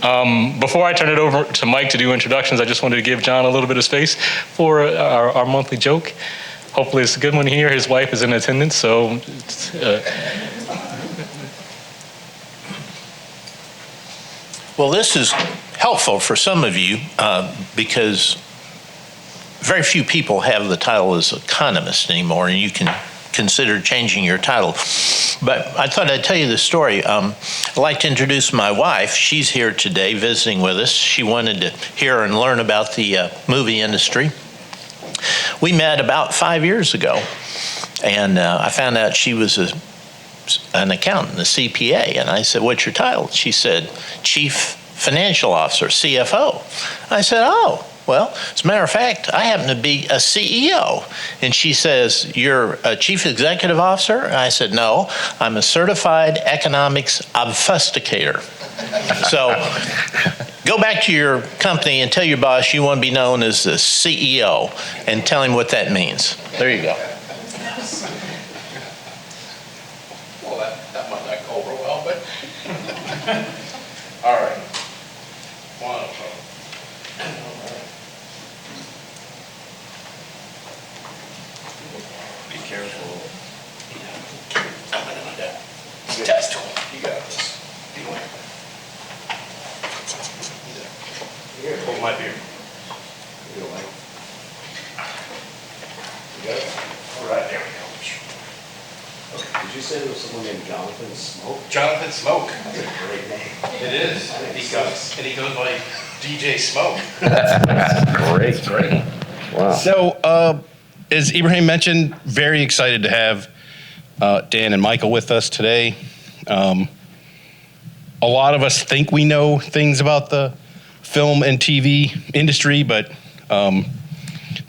Before I turn it over to Mike to do introductions, I just wanted to give John a little bit of space for our monthly joke. Hopefully it's a good one here. His wife is in attendance, so Well, this is helpful for some of you because very few people have the title as economist anymore, and you can consider changing your title. But I thought I'd tell you this story. I'd like to introduce my wife. She's here today visiting with us. She wanted to hear and learn about the movie industry. We met about 5 years ago, and I found out she was an accountant, a CPA, and I said, "What's your title?" She said, "Chief Financial Officer, CFO." I said, "Oh, well, as a matter of fact, I happen to be a CEO." And she says, "You're a Chief Executive Officer?" And I said, "No, I'm a Certified Economics Obfuscator." So go back to your company and tell your boss you want to be known as the CEO and tell him what that means. There you go. Well, that might not go real well, but all right. One. Be careful. Test tool. You got this. Here, hold my beer. You got it? All right, there we go. Did you say there was someone named Jonathan Smoke? Jonathan Smoke. That's a great name. It is. And he goes by DJ Smoke. Great. Wow. So, as Ibrahim mentioned, very excited to have Dan and Michael with us today. A lot of us think we know things about the film and TV industry, but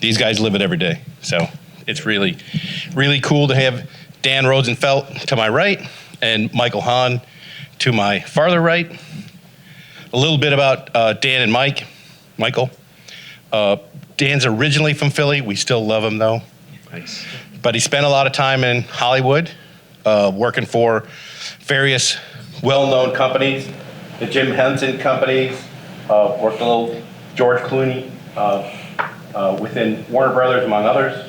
these guys live it every day. So it's really, really cool to have Dan Rosenfelt to my right and Michael Hahn to my farther right. A little bit about Dan and Michael. Dan's originally from Philly. We still love him though. Nice. But he spent a lot of time in Hollywood, working for various well-known companies, the Jim Henson companies, worked a little George Clooney within Warner Brothers, among others,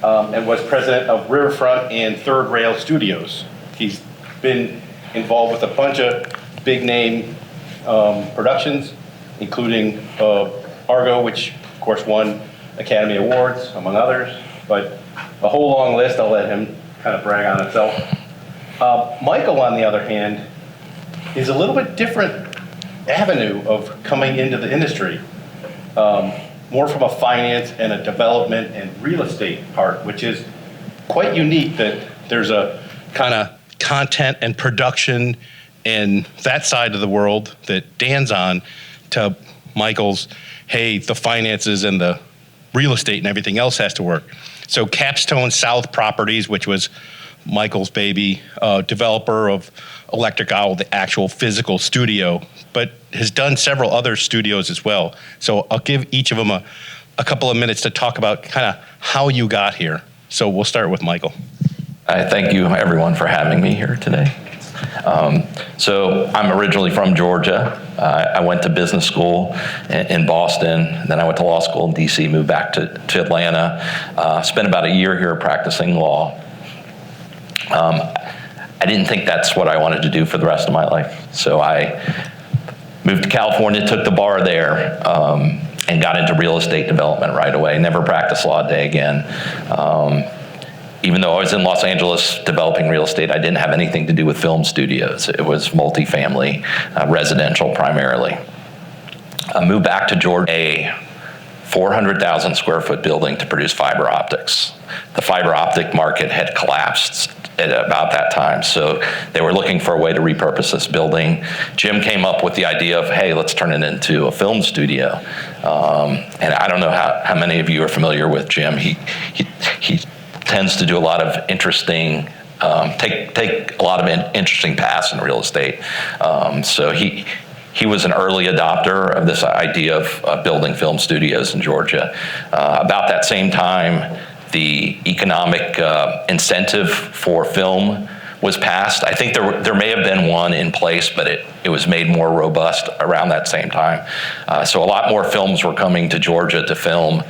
and was president of Riverfront and Third Rail Studios. He's been involved with a bunch of big-name productions, including Argo, which of course won Academy Awards, among others, but a whole long list. I'll let him kind of brag on himself. Michael, on the other hand, is a little bit different avenue of coming into the industry, more from a finance and a development and real estate part, which is quite unique that there's a kind of content and production and that side of the world that Dan's on, to Michael's, hey, the finances and the real estate and everything else has to work. So Capstone South Properties, which was Michael's baby, developer of Electric Owl, the actual physical studio, but has done several other studios as well. So I'll give each of them a couple of minutes to talk about kind of how you got here. So we'll start with Michael. Thank you, everyone, for having me here today. So I'm originally from Georgia. I went to business school in Boston. Then I went to law school in D.C., moved back to Atlanta. Spent about a year here practicing law. I didn't think that's what I wanted to do for the rest of my life. So I moved to California, took the bar there, and got into real estate development right away. Never practiced law a day again. Even though I was in Los Angeles developing real estate, I didn't have anything to do with film studios. It was multifamily, residential primarily. I moved back to Georgia, a 400,000 square foot building to produce fiber optics. The fiber optic market had collapsed at about that time, so they were looking for a way to repurpose this building. Jim came up with the idea of, hey, let's turn it into a film studio. And I don't know how many of you are familiar with Jim. He tends to do a lot of interesting, take a lot of interesting paths in real estate. So he was an early adopter of this idea of building film studios in Georgia. About that same time, the economic incentive for film was passed. I think there may have been one in place, but it was made more robust around that same time. So a lot more films were coming to Georgia to film.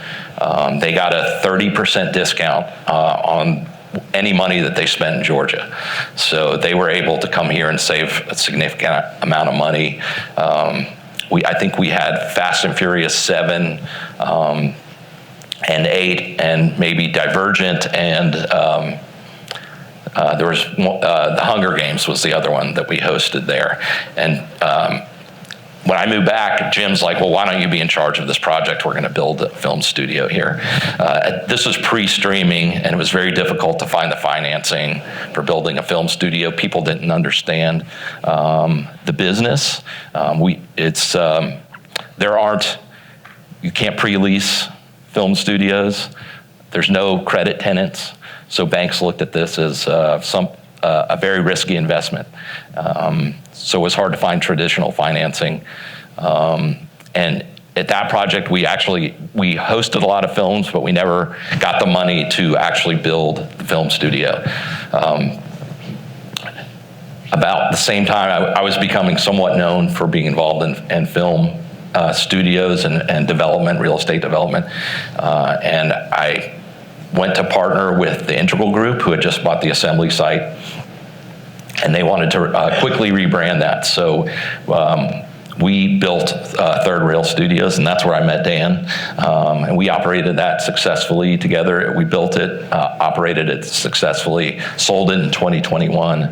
They got a 30% discount on any money that they spent in Georgia. So they were able to come here and save a significant amount of money. I think we had Fast and Furious 7 and 8 and maybe Divergent, and there was the Hunger Games was the other one that we hosted there. And when I moved back, Jim's like, well, why don't you be in charge of this project? We're going to build a film studio here. This was pre-streaming, and it was very difficult to find the financing for building a film studio. People didn't understand the business. You can't pre-lease film studios. There's no credit tenants. So banks looked at this as a very risky investment. So it was hard to find traditional financing. And at that project, we hosted a lot of films, but we never got the money to actually build the film studio. About the same time, I was becoming somewhat known for being involved in film studios and development, real estate development. And I went to partner with the Integral Group, who had just bought the assembly site. And they wanted to quickly rebrand that. So we built Third Rail Studios, and that's where I met Dan. And we operated that successfully together. We built it, operated it successfully, sold it in 2021.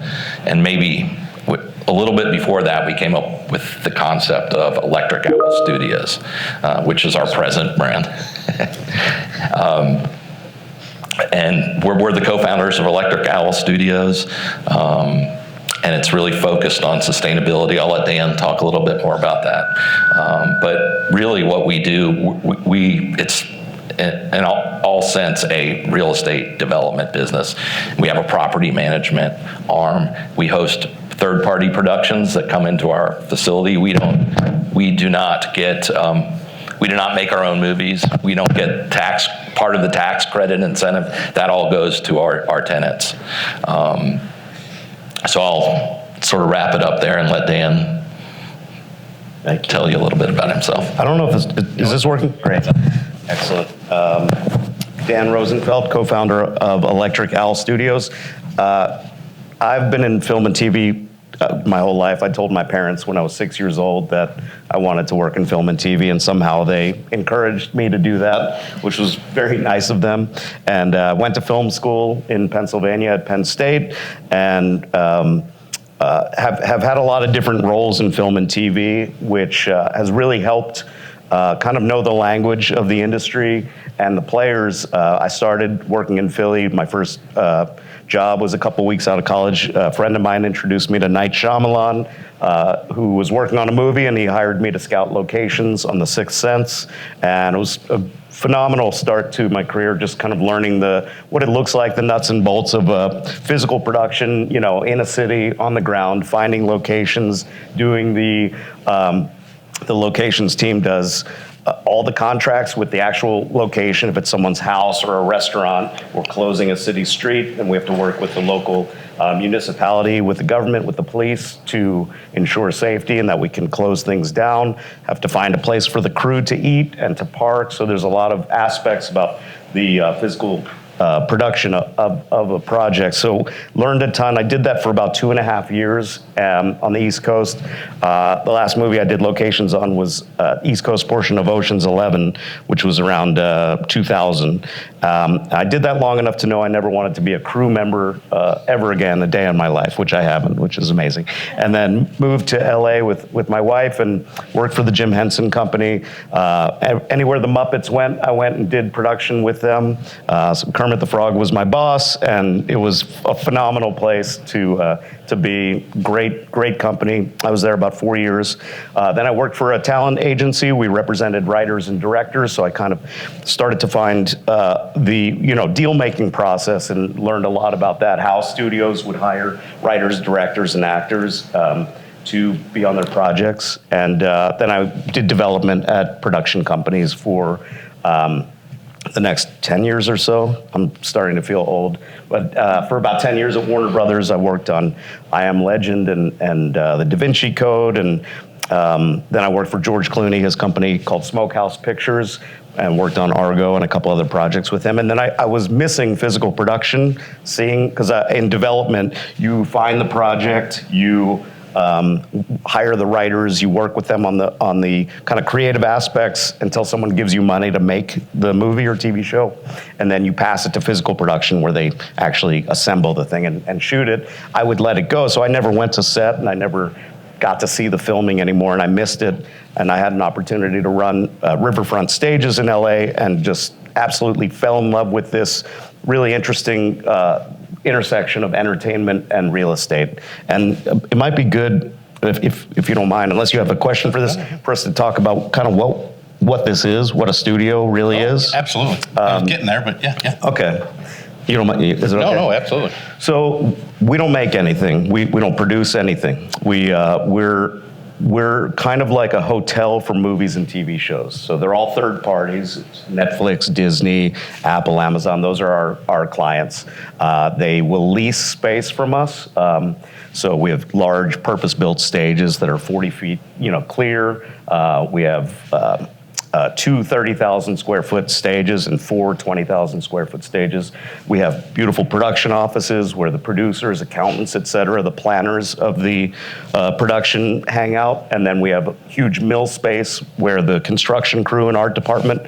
And maybe a little bit before that, we came up with the concept of Electric Owl Studios, which is our present brand. And we're the co-founders of Electric Owl Studios, and it's really focused on sustainability. I'll let Dan talk a little bit more about that. But really what we do, it's in all sense a real estate development business. We have a property management arm. We host third-party productions that come into our facility. We do not make our own movies. We don't get part of the tax credit incentive. That all goes to our tenants. So I'll sort of wrap it up there and let Dan tell you a little bit about himself. I don't know if is this working? Great. Excellent. Dan Rosenfelt, co-founder of Electric Owl Studios. I've been in film and TV my whole life. I told my parents when I was 6 years old that I wanted to work in film and TV, and somehow they encouraged me to do that, which was very nice of them. And went to film school in Pennsylvania at Penn State, and have had a lot of different roles in film and TV, which has really helped kind of know the language of the industry and the players. I started working in Philly. My first job was a couple weeks out of college. A friend of mine introduced me to Night Shyamalan, who was working on a movie, and he hired me to scout locations on The Sixth Sense. And it was a phenomenal start to my career, just kind of learning what it looks like, the nuts and bolts of physical production, in a city, on the ground, finding locations, doing the locations team does all the contracts with the actual location. If it's someone's house or a restaurant, we're closing a city street, and we have to work with the local municipality, with the government, with the police to ensure safety and that we can close things down. Have to find a place for the crew to eat and to park. So there's a lot of aspects about the physical production of a project. So learned a ton. I did that for about 2.5 years on the East Coast. The last movie I did locations on was East Coast portion of Ocean's 11, which was around 2000. I did that long enough to know I never wanted to be a crew member ever again a day in my life, which I haven't, which is amazing. And then moved to LA with my wife and worked for the Jim Henson Company. Anywhere the Muppets went, I went and did production with them. So Kermit the Frog was my boss, and it was a phenomenal place to be. Great company. I was there about 4 years. Then I worked for a talent agency. We represented writers and directors, so I kind of started to find the deal-making process and learned a lot about that, how studios would hire writers, directors, and actors to be on their projects. And then I did development at production companies for the next 10 years or so. I'm starting to feel old. But for about 10 years at Warner Brothers, I worked on I Am Legend and the Da Vinci Code. And then I worked for George Clooney, his company called Smokehouse Pictures, and worked on Argo and a couple other projects with him. And then I was missing physical production, because in development, you find the project, you hire the writers, you work with them on the kind of creative aspects until someone gives you money to make the movie or TV show, and then you pass it to physical production where they actually assemble the thing and shoot it. I would let it go, so I never went to set, and I never got to see the filming anymore, and I missed it. And I had an opportunity to run riverfront stages in LA, and just absolutely fell in love with this really interesting intersection of entertainment and real estate. And it might be good, if you don't mind, unless you have a question for this, for us to talk about kind of what this is, what a studio really is. Absolutely. I was getting there, but yeah. Okay. You don't mind, is it okay? No, absolutely. So we don't make anything. We don't produce anything. We're kind of like a hotel for movies and TV shows. So they're all third parties. It's Netflix, Disney, Apple, Amazon. Those are our clients. They will lease space from us. So we have large purpose-built stages that are 40 feet, clear. We have two 30,000 square foot stages and four 20,000 square foot stages. We have beautiful production offices where the producers, accountants, et cetera, the planners of the production hang out. And then we have a huge mill space where the construction crew and art department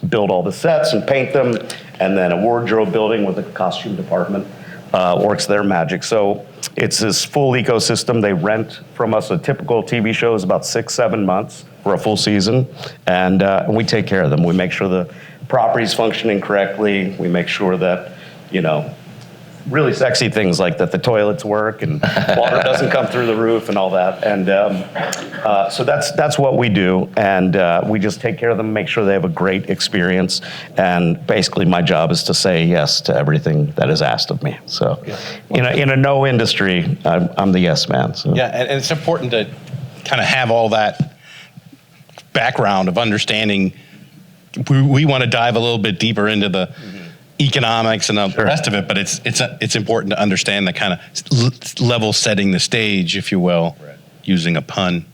build all the sets and paint them. And then a wardrobe building with a costume department works their magic. So it's this full ecosystem. They rent from us. A typical TV show is about 6-7 months for a full season, and we take care of them. We make sure the property's functioning correctly. We make sure that, really sexy things like that the toilets work and water doesn't come through the roof and all that. And so that's what we do, and we just take care of them, make sure they have a great experience. And basically, my job is to say yes to everything that is asked of me. So, in a no industry, I'm the yes man. So. Yeah, and it's important to kind of have all that background of understanding. We want to dive a little bit deeper into the economics and the rest of it, but it's important to understand the kind of level setting the stage, if you will, using a pun.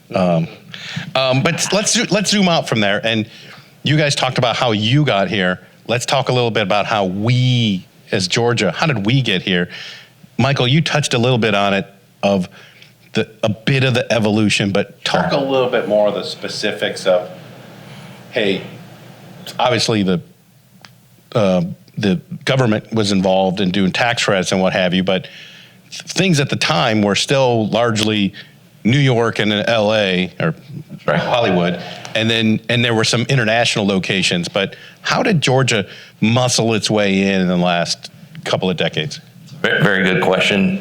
But let's zoom out from there. And you guys talked about how you got here. Let's talk a little bit about how we, as Georgia, how did we get here? Michael, you touched a little bit on it, of a bit of the evolution, but talk a little bit more of the specifics of, hey, obviously the government was involved in doing tax credits and what have you, but things at the time were still largely New York and LA or Hollywood, and there were some international locations. But how did Georgia muscle its way in the last couple of decades? Very good question.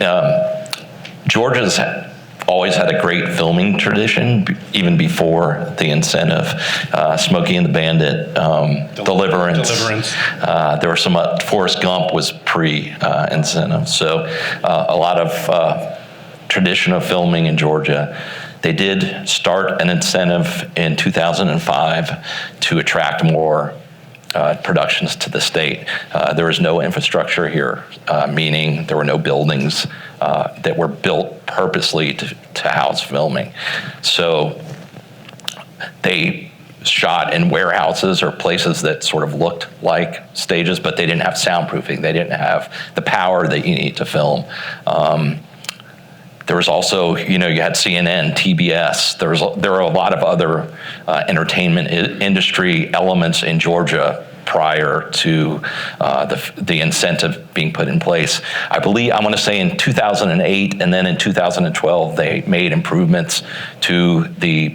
Georgia's always had a great filming tradition, even before the incentive. Smokey and the Bandit, Deliverance. There were some, Forrest Gump was pre-incentive. So a lot of tradition of filming in Georgia. They did start an incentive in 2005 to attract more productions to the state. There was no infrastructure here, meaning there were no buildings that were built purposely to house filming. So they shot in warehouses or places that sort of looked like stages, but they didn't have soundproofing. They didn't have the power that you need to film. There was also, you had CNN, TBS. There were a lot of other entertainment industry elements in Georgia prior to the incentive being put in place. I want to say in 2008 and then in 2012, they made improvements to the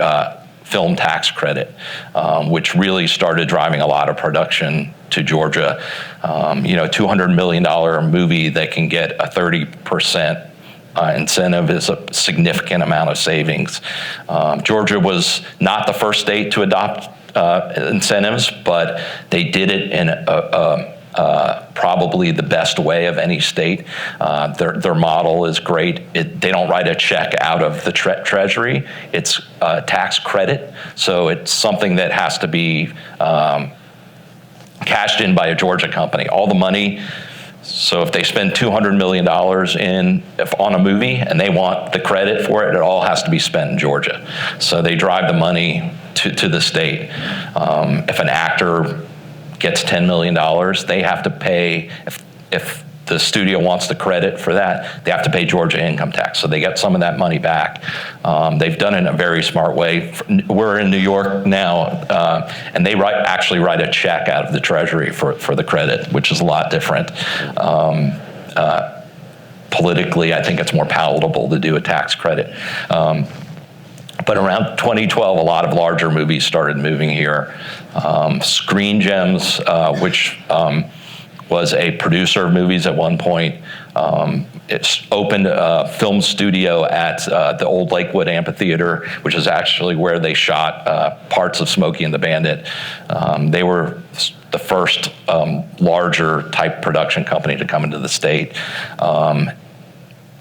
film tax credit, which really started driving a lot of production to Georgia. $200 million movie that can get a 30% incentive is a significant amount of savings. Georgia was not the first state to adopt incentives, but they did it in probably the best way of any state. Their model is great. They don't write a check out of the treasury. It's a tax credit, so it's something that has to be cashed in by a Georgia company. All the money, so if they spend $200 million on a movie and they want the credit for it, it all has to be spent in Georgia. So they drive the money to the state. If an actor gets $10 million, they have to pay, if the studio wants the credit for that, they have to pay Georgia income tax. So they get some of that money back. They've done it in a very smart way. We're in New York now, and they actually write a check out of the Treasury for the credit, which is a lot different. Politically, I think it's more palatable to do a tax credit. But around 2012, a lot of larger movies started moving here. Screen Gems, which was a producer of movies at one point. It's opened a film studio at the old Lakewood Amphitheater, which is actually where they shot parts of Smokey and the Bandit. They were the first larger type production company to come into the state.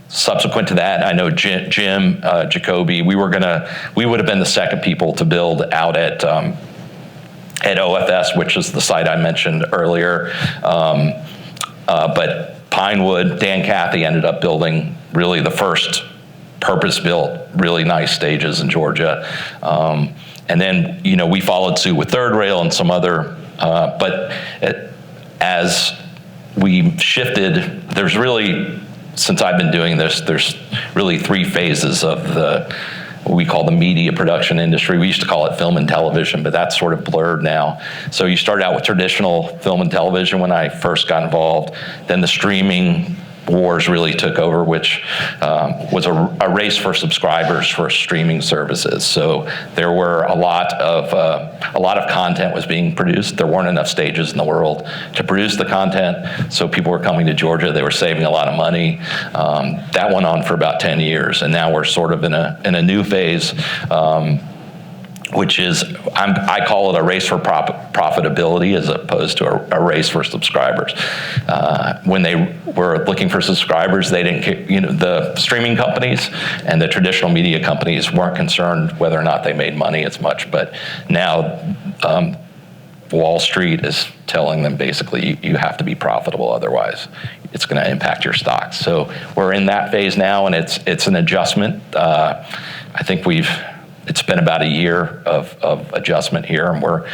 Subsequent to that, I know Jim Jacoby, we would have been the second people to build out at OFS, which is the site I mentioned earlier. But Pinewood, Dan Cathy ended up building really the first purpose-built, really nice stages in Georgia. And then, we followed suit with Third Rail and some other, as we shifted, there's really, since I've been doing this, there's really three phases of what we call the media production industry. We used to call it film and television, but that's sort of blurred now. So you start out with traditional film and television when I first got involved. Then the streaming wars really took over, which was a race for subscribers for streaming services. So there were a lot of content was being produced. There weren't enough stages in the world to produce the content, so people were coming to Georgia. They were saving a lot of money. That went on for about 10 years, and now we're sort of in a new phase. Which is, I call it a race for profitability as opposed to a race for subscribers. When they were looking for subscribers, they didn't care, the streaming companies and the traditional media companies weren't concerned whether or not they made money as much. But now Wall Street is telling them basically you have to be profitable, otherwise it's going to impact your stocks. So we're in that phase now, and it's an adjustment. I think it's been about a year of adjustment here, and we're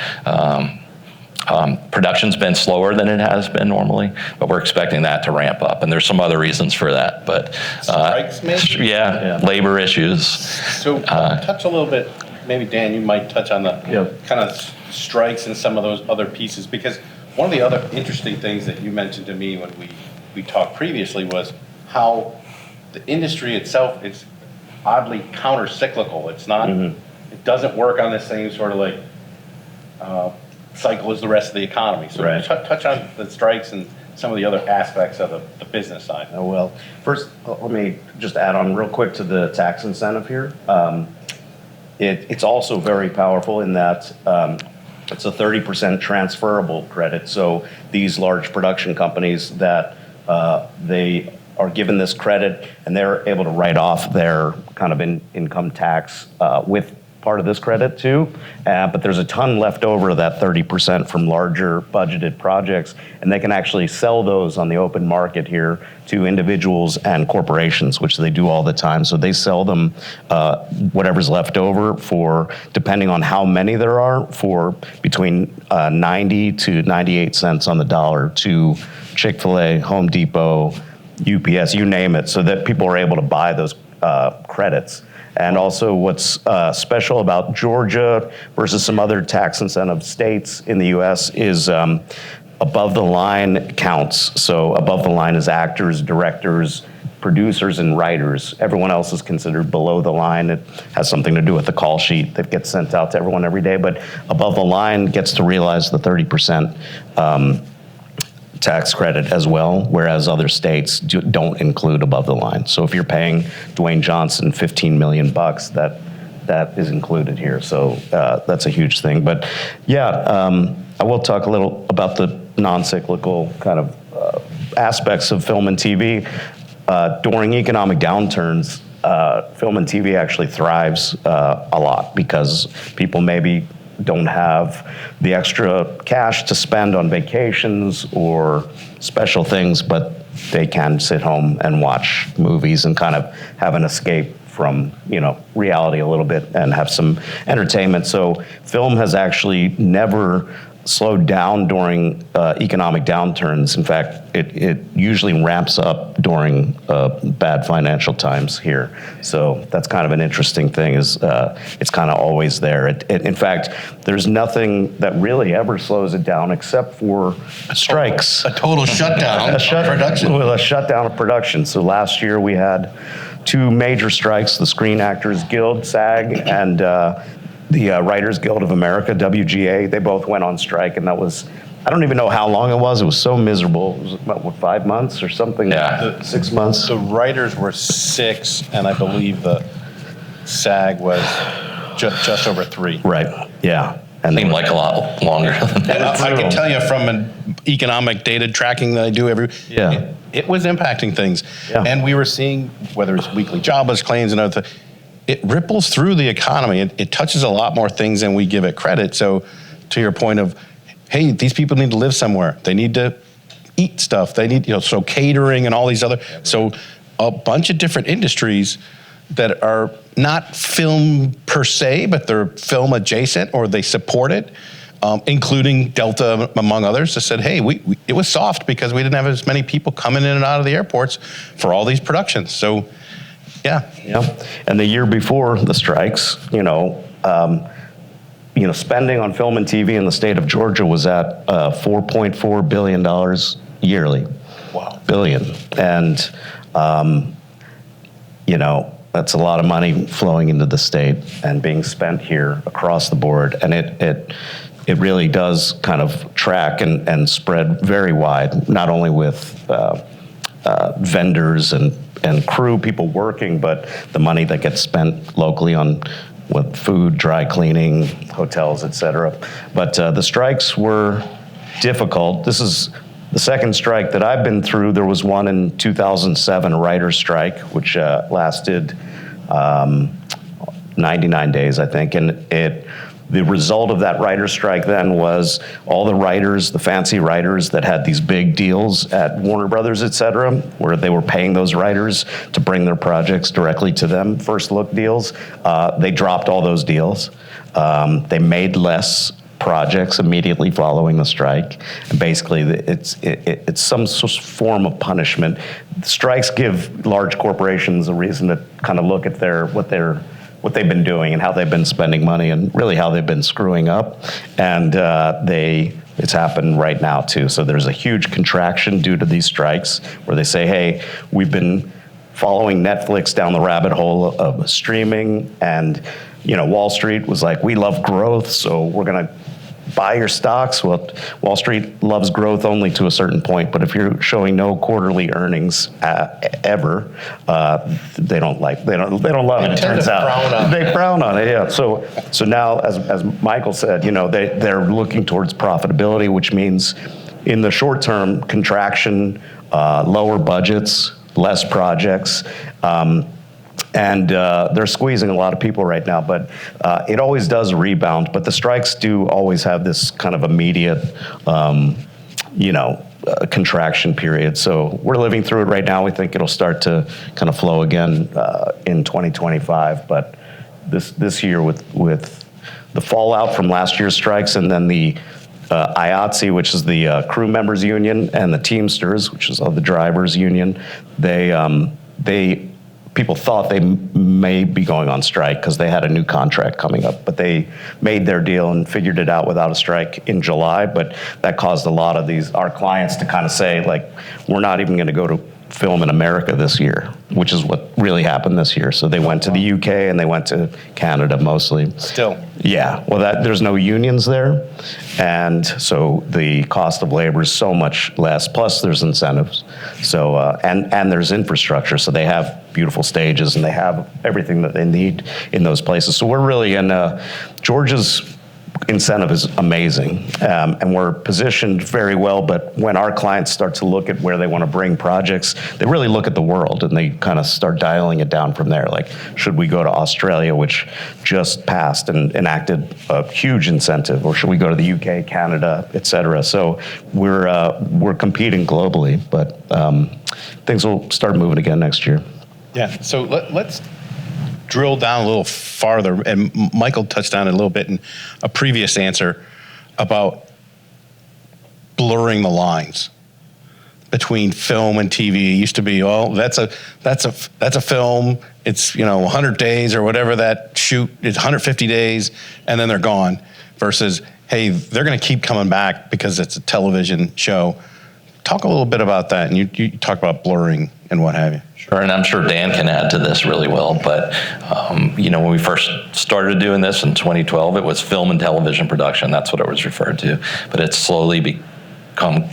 production's been slower than it has been normally, but we're expecting that to ramp up. And there's some other reasons for that, but Strikes, maybe? Yeah, labor issues. So touch a little bit, maybe Dan, you might touch on the kind of strikes and some of those other pieces, because one of the other interesting things that you mentioned to me when we talked previously was how the industry itself is oddly counter-cyclical. It's not, it doesn't work on the same sort of like cycle as the rest of the economy. So Right. touch on the strikes and some of the other aspects of the business side. Oh, well, first, let me just add on real quick to the tax incentive here. It's also very powerful in that it's a 30% transferable credit. So these large production companies that they are given this credit, and they're able to write off their kind of income tax with part of this credit too. But there's a ton left over of that 30% from larger budgeted projects, and they can actually sell those on the open market here to individuals and corporations, which they do all the time. So they sell them whatever's left over for, depending on how many there are, for between 90 to 98 cents on the dollar to Chick-fil-A, Home Depot, UPS, you name it, so that people are able to buy those credits. And also what's special about Georgia versus some other tax incentive states in the US is above the line counts. So above the line is actors, directors, producers, and writers. Everyone else is considered below the line. It has something to do with the call sheet that gets sent out to everyone every day. But above the line gets to realize the 30% tax credit as well, whereas other states don't include above the line. So if you're paying Dwayne Johnson $15 million, that is included here. So that's a huge thing. But yeah, I will talk a little about the non-cyclical kind of aspects of film and TV. During economic downturns, film and TV actually thrives a lot because people maybe don't have the extra cash to spend on vacations or special things, but they can sit home and watch movies and kind of have an escape from, reality a little bit and have some entertainment. So film has actually never slowed down during economic downturns. In fact, it usually ramps up during bad financial times here. So that's kind of an interesting thing, is it's kind of always there. In fact, there's nothing that really ever slows it down except for strikes. A total shutdown of production. Well, a shutdown of production. So last year we had 2 major strikes, the Screen Actors Guild, SAG, and the Writers Guild of America, WGA. They both went on strike, and that was, I don't even know how long it was. It was so miserable. It was about, 5 months or something? Yeah. 6 months? The writers were 6, and I believe the SAG was just over 3. Right, yeah. And Seemed like a lot longer than that. And I can tell you from an economic data tracking that I do Yeah. it was impacting things. Yeah. And we were seeing, whether it's weekly jobless claims and other things, it ripples through the economy. It touches a lot more things than we give it credit. So to your point of, hey, these people need to live somewhere. They need to eat stuff. They need, so catering and all these other, so a bunch of different industries that are not film per se, but they're film adjacent, or they support it, including Delta, among others, that said, hey, it was soft because we didn't have as many people coming in and out of the airports for all these productions. So, yeah. And the year before the strikes, spending on film and TV in the state of Georgia was at $4.4 billion yearly. Wow. Billion. And, that's a lot of money flowing into the state and being spent here across the board. And it really does kind of track and spread very wide, not only with vendors and crew, people working, but the money that gets spent locally on with food, dry cleaning, hotels, et cetera. But the strikes were difficult. This is the second strike that I've been through. There was one in 2007, a writer's strike, which lasted 99 days, I think. And the result of that writer's strike then was all the writers, the fancy writers that had these big deals at Warner Brothers, et cetera, where they were paying those writers to bring their projects directly to them, first look deals, they dropped all those deals. They made less projects immediately following the strike. And basically, it's some sort of form of punishment. Strikes give large corporations a reason to kind of look at what they've been doing and how they've been spending money and really how they've been screwing up. And it's happened right now too. So there's a huge contraction due to these strikes where they say, hey, we've been following Netflix down the rabbit hole of streaming, and Wall Street was like, we love growth, so we're going to buy your stocks. Well, Wall Street loves growth only to a certain point, but if you're showing no quarterly earnings ever, they don't love it. It turns out they frown on it. Yeah. So now, as Michael said, they're looking towards profitability, which means in the short term contraction, lower budgets, less projects. And they're squeezing a lot of people right now, but it always does rebound. But the strikes do always have this kind of immediate, contraction period. So we're living through it right now. We think it'll start to kind of flow again in 2025. But this year, with the fallout from last year's strikes, and then the IATSE, which is the crew members union, and the Teamsters, which is the drivers union, people thought they may be going on strike because they had a new contract coming up, but they made their deal and figured it out without a strike in July. But that caused a lot of our clients to kind of say, like, we're not even going to go to film in America this year, which is what really happened this year. So they went to the UK and they went to Canada mostly. Still. Yeah, well, there's no unions there, and so the cost of labor is so much less. Plus, there's incentives, so and there's infrastructure. So they have beautiful stages and they have everything that they need in those places. So we're really in Georgia's incentive is amazing, and we're positioned very well. But when our clients start to look at where they want to bring projects, they really look at the world and they kind of start dialing it down from there. Like, should we go to Australia, which just passed and enacted a huge incentive, or should we go to the UK, Canada, et cetera? So we're competing globally, but things will start moving again next year. Yeah. So let's drill down a little farther, and Michael touched on it a little bit in a previous answer about blurring the lines between film and TV. It used to be, oh, that's a film. It's 100 days or whatever that shoot is, 150 days, and then they're gone. Versus, hey, they're going to keep coming back because it's a television show. Talk a little bit about that, and you talk about blurring and what have you. Sure, and I'm sure Dan can add to this really well, but when we first started doing this in 2012, it was film and television production. That's what it was referred to, but it's slowly become,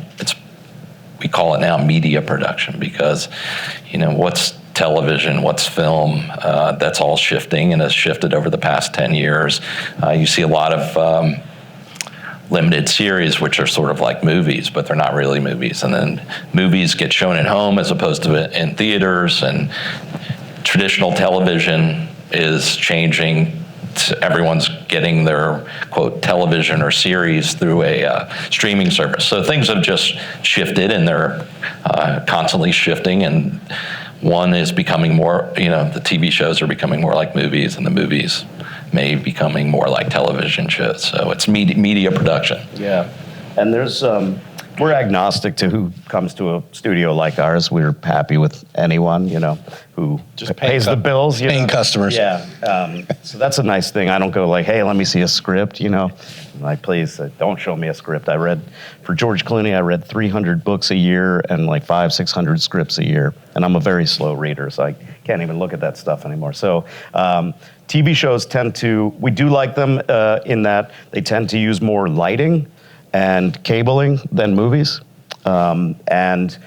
we call it now media production, because what's television, what's film, that's all shifting and has shifted over the past 10 years. You see a lot of limited series, which are sort of like movies, but they're not really movies. And then movies get shown at home as opposed to in theaters, and traditional television is changing. Everyone's getting their, quote, television or series through a streaming service. So things have just shifted, and they're constantly shifting, and one is becoming more, the TV shows are becoming more like movies, and the movies may be becoming more like television shows. So it's media production. Yeah, and there's we're agnostic to who comes to a studio like ours. We're happy with anyone, who Just pays the bills. Paying customers. Yeah, so that's a nice thing. I don't go like, hey, let me see a script, Like, please, don't show me a script. For George Clooney, I read 300 books a year and like 500-600 scripts a year. And I'm a very slow reader, so I can't even look at that stuff anymore. So TV shows we do like them in that they tend to use more lighting and cabling than movies. And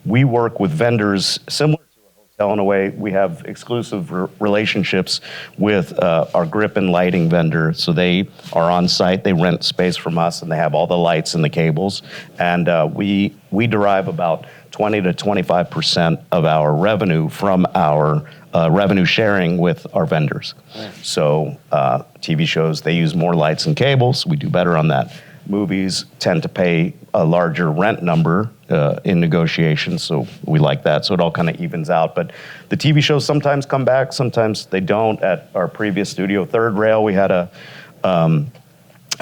we work with vendors similar to a hotel in a way. We have exclusive relationships with our grip and lighting vendor. So they are on site, they rent space from us, and they have all the lights and the cables. And we derive about 20 to 25% of our revenue from our revenue sharing with our vendors. So TV shows, they use more lights and cables. We do better on that. Movies tend to pay a larger rent number in negotiations, so we like that. So it all kind of evens out. But the TV shows sometimes come back, sometimes they don't. At our previous studio, Third Rail, we had a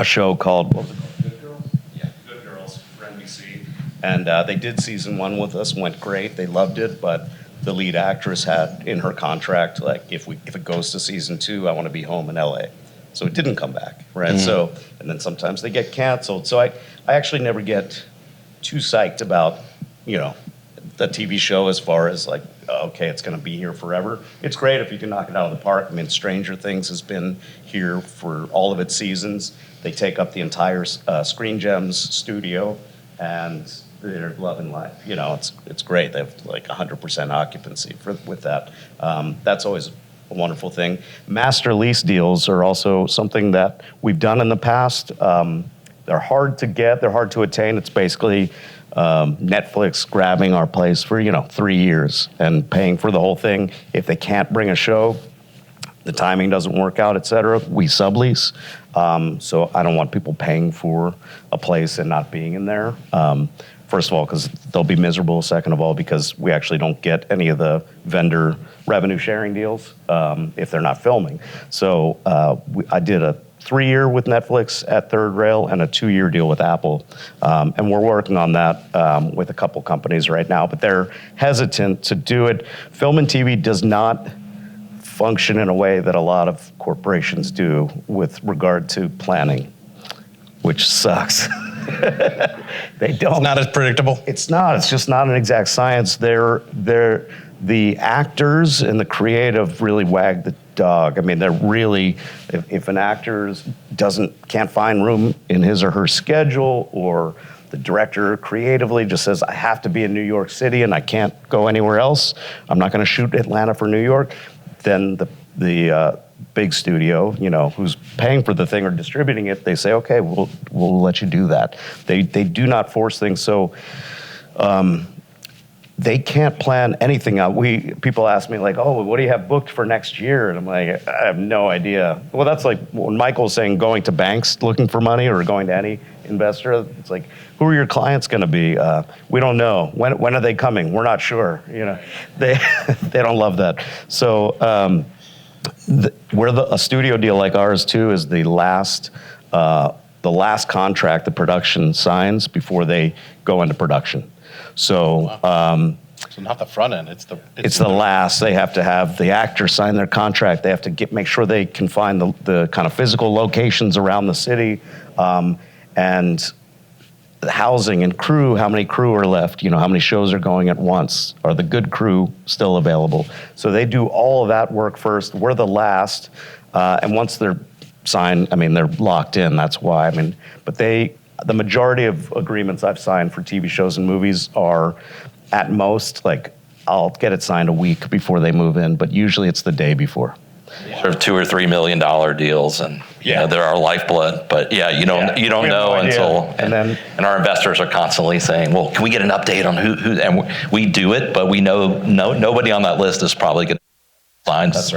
show called, what was it called? Good Girls? Yeah, Good Girls for NBC. And they did season 1 with us, went great. They loved it, but the lead actress had in her contract, like, if it goes to season 2, I want to be home in LA. So it didn't come back, right? So, and then sometimes they get canceled. So I actually never get too psyched about, the TV show as far as like, okay, it's going to be here forever. It's great if you can knock it out of the park. I mean, Stranger Things has been here for all of its seasons. They take up the entire Screen Gems studio, and they're loving life. It's great. They have like 100% occupancy with that. That's always a wonderful thing. Master lease deals are also something that we've done in the past. They're hard to get. They're hard to attain. It's basically Netflix grabbing our place for 3 years and paying for the whole thing. If they can't bring a show, the timing doesn't work out, et cetera, we sublease. So I don't want people paying for a place and not being in there. First of all, because they'll be miserable. Second of all, because we actually don't get any of the vendor revenue sharing deals if they're not filming. So I did a 3-year with Netflix at Third Rail and a 2-year deal with Apple. And we're working on that with a couple companies right now, but they're hesitant to do it. Film and TV does not function in a way that a lot of corporations do with regard to planning, which sucks. They don't. It's not as predictable. It's not. It's just not an exact science. The actors and the creative really wag the dog. I mean, they're really, if an actor can't find room in his or her schedule, or the director creatively just says, I have to be in New York City and I can't go anywhere else, I'm not going to shoot Atlanta for New York, then the big studio, who's paying for the thing or distributing it, they say, okay, we'll let you do that. They do not force things. So they can't plan anything out. People ask me like, oh, what do you have booked for next year? And I'm like, I have no idea. Well, that's like when Michael's saying going to banks looking for money or going to any investor. It's like, who are your clients going to be? We don't know. When are they coming? We're not sure. They they don't love that. So a studio deal like ours too is the last contract the production signs before they go into production. So, So not the front end, it's the last. They have to have the actor sign their contract. They have to make sure they can find the kind of physical locations around the city, and the housing and crew. How many crew are left? How many shows are going at once? Are the good crew still available? So they do all of that work first. We're the last, and once they're signed, they're locked in. That's why. But the majority of agreements I've signed for TV shows and movies are at most, like, I'll get it signed a week before they move in, but usually it's the day before. Sort of $2 or $3 million deals, and they're our lifeblood. But you don't know until, and our investors are constantly saying, well, can we get an update on who? And we do it, but we know nobody on that list is probably going to signs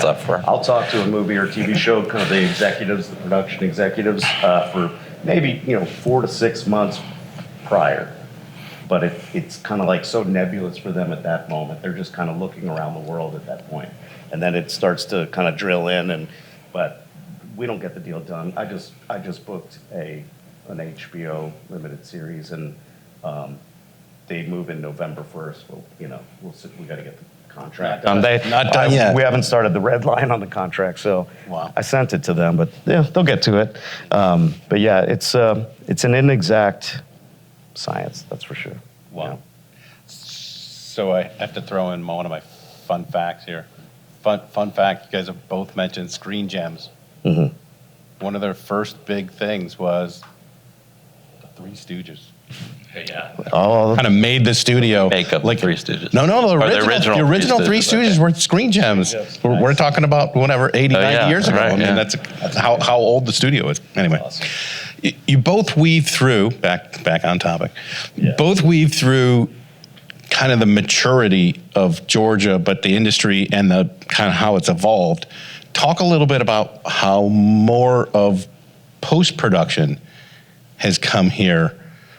up for. I'll talk to a movie or TV show, kind of the executives, the production executives, for maybe 4 to 6 months prior. But it's kind of like so nebulous for them at that moment. They're just kind of looking around the world at that point. And then it starts to kind of drill in, but we don't get the deal done. I just booked an HBO limited series, and they move in November 1st. We'll see. We got to get the contract done. Not done yet. We haven't started the red line on the contract, so wow. I sent it to them, but they'll get to it. But yeah, it's an inexact science, that's for sure. Wow. So I have to throw in one of my fun facts here. Fun fact, you guys have both mentioned Screen Gems. Mm-hmm. One of their first big things was the Three Stooges. Yeah. Oh, Kind of made the studio. Make up like Three Stooges. No, the original Three Stooges were Screen Gems. Yes. We're talking about whatever, 80, 90 years ago. Right, That's how old the studio is. Anyway. awesome. You both weave through, back on topic, both weave through kind of the maturity of Georgia, but the industry and the kind of how it's evolved. Talk a little bit about how more of post-production has come here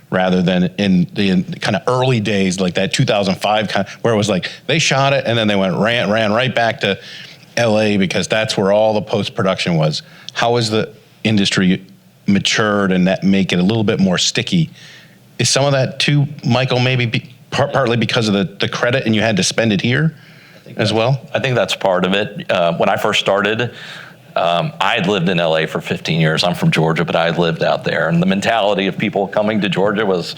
rather than in the kind of early days, like that 2005 kind of, where it was like they shot it and then they ran right back to LA because that's where all the post-production was. How has the industry matured and that make it a little bit more sticky? Is some of that too, Michael, maybe partly because of the credit and you had to spend it here as well? I think that's part of it. When I first started, I had lived in LA for 15 years. I'm from Georgia, but I had lived out there. And the mentality of people coming to Georgia was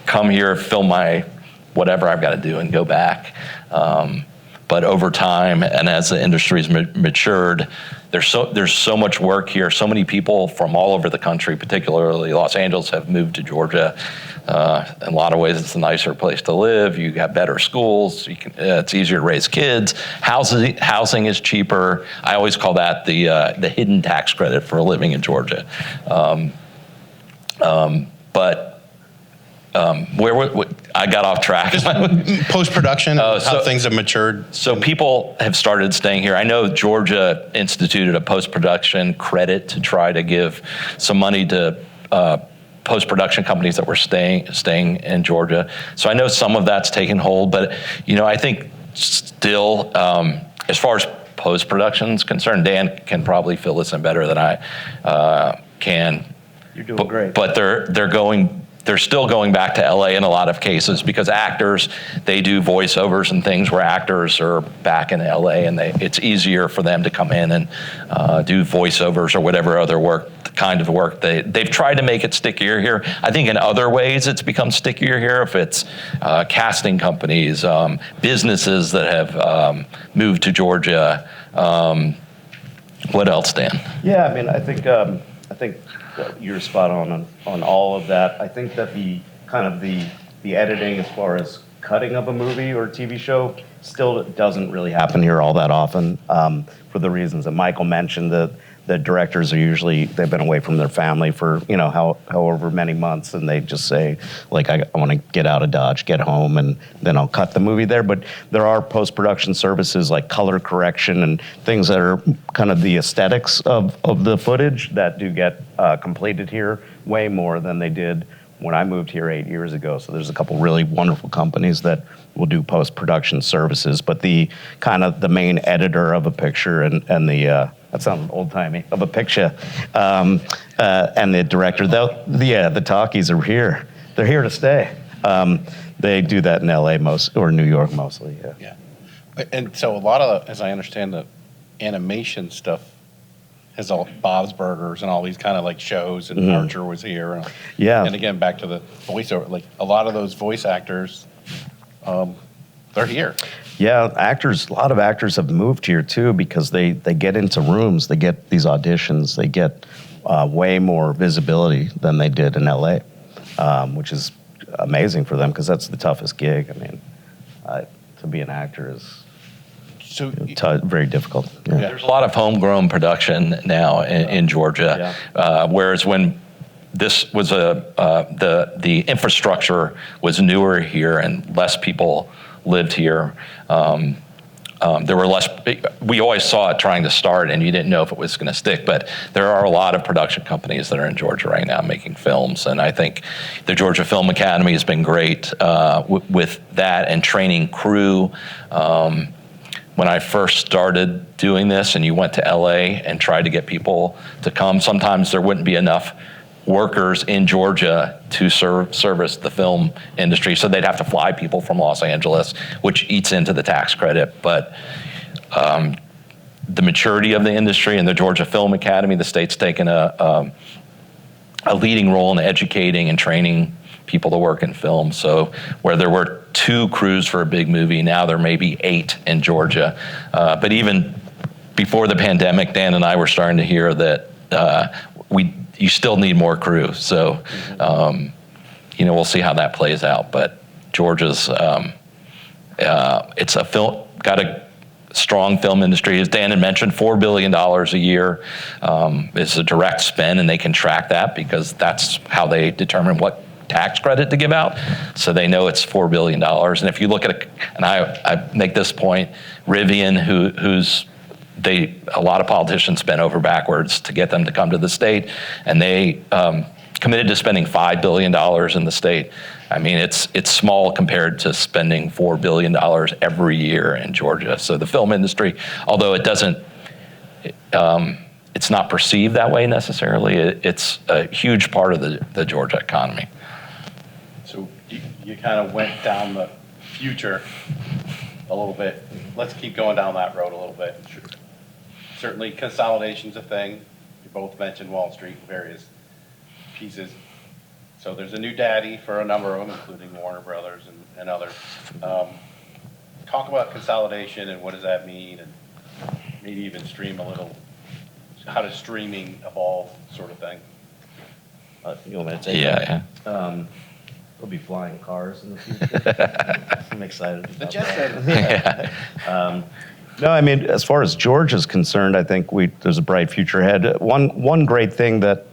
come here, film my whatever I've got to do and go back. But over time, and as the industry's matured, there's so much work here. So many people from all over the country, particularly Los Angeles, have moved to Georgia. In a lot of ways, it's a nicer place to live. You got better schools. It's easier to raise kids. Housing is cheaper. I always call that the hidden tax credit for living in Georgia. I got off track. Post-production, how things have matured. So people have started staying here. I know Georgia instituted a post-production credit to try to give some money to post-production companies that were staying in Georgia. So I know some of that's taken hold, but I think still, as far as post-production is concerned, Dan can probably fill this in better than I can. You're doing great. But they're still going back to LA in a lot of cases because actors, they do voiceovers and things where actors are back in LA and it's easier for them to come in and do voiceovers or whatever other kind of work. They've tried to make it stickier here. I think in other ways it's become stickier here. If it's casting companies, businesses that have moved to Georgia. What else, Dan? Yeah, I think you're spot on all of that. I think that the editing as far as cutting of a movie or TV show still doesn't really happen here all that often, for the reasons that Michael mentioned. The directors are usually, they've been away from their family for, however many months, and they just say, like, I want to get out of Dodge, get home, and then I'll cut the movie there. But there are post-production services like color correction and things that are kind of the aesthetics of the footage that do get completed here way more than they did when I moved here 8 years ago. So there's a couple really wonderful companies that will do post-production services, but the kind of the main editor of a picture and the that sounds old-timey, of a picture, and the director, the talkies are here. They're here to stay. They do that in LA or New York mostly, yeah. Yeah. And so a lot of, as I understand, the animation stuff has all Bob's Burgers and all these kind of like shows, and Archer was here. And, Yeah. And again, back to the voiceover, like a lot of those voice actors, they're here. Yeah, a lot of actors have moved here too because they get into rooms, they get these auditions, they get way more visibility than they did in LA, which is amazing for them because that's the toughest gig. I mean, to be an actor is So very difficult. Yeah. There's a lot of homegrown production now in Georgia, whereas when this was the infrastructure was newer here and less people lived here. There were less. We always saw it trying to start, and you didn't know if it was going to stick. But there are a lot of production companies that are in Georgia right now making films, and I think the Georgia Film Academy has been great with that and training crew. When I first started doing this, and you went to LA and tried to get people to come, sometimes there wouldn't be enough workers in Georgia to service the film industry, so they'd have to fly people from Los Angeles, which eats into the tax credit. But the maturity of the industry and the Georgia Film Academy, the state's taken a leading role in educating and training people to work in film. So where there were 2 crews for a big movie, now there may be 8 in Georgia. But even before the pandemic, Dan and I were starting to hear that you still need more crew. So, we'll see how that plays out. But Georgia's, it's got a strong film industry. As Dan had mentioned, $4 billion a year is a direct spend, and they can track that because that's how they determine what tax credit to give out. So they know it's $4 billion. And if you look at and I make this point, Rivian, who's a lot of politicians bent over backwards to get them to come to the state, and they committed to spending $5 billion in the state. I mean, it's small compared to spending $4 billion every year in Georgia. So the film industry, although it's not perceived that way necessarily, it's a huge part of the Georgia economy. So you kind of went down the future a little bit. Let's keep going down that road a little bit. Certainly consolidation's a thing. You both mentioned Wall Street and various pieces. So there's a new daddy for a number of them, including Warner Brothers and others. Talk about consolidation and what does that mean, and maybe even stream a little, how does streaming evolve, sort of thing. You want me to take Yeah. There'll be flying cars in the future. I'm excited about The jet that. Yeah. No, I mean, as far as Georgia's concerned, I think there's a bright future ahead. One great thing that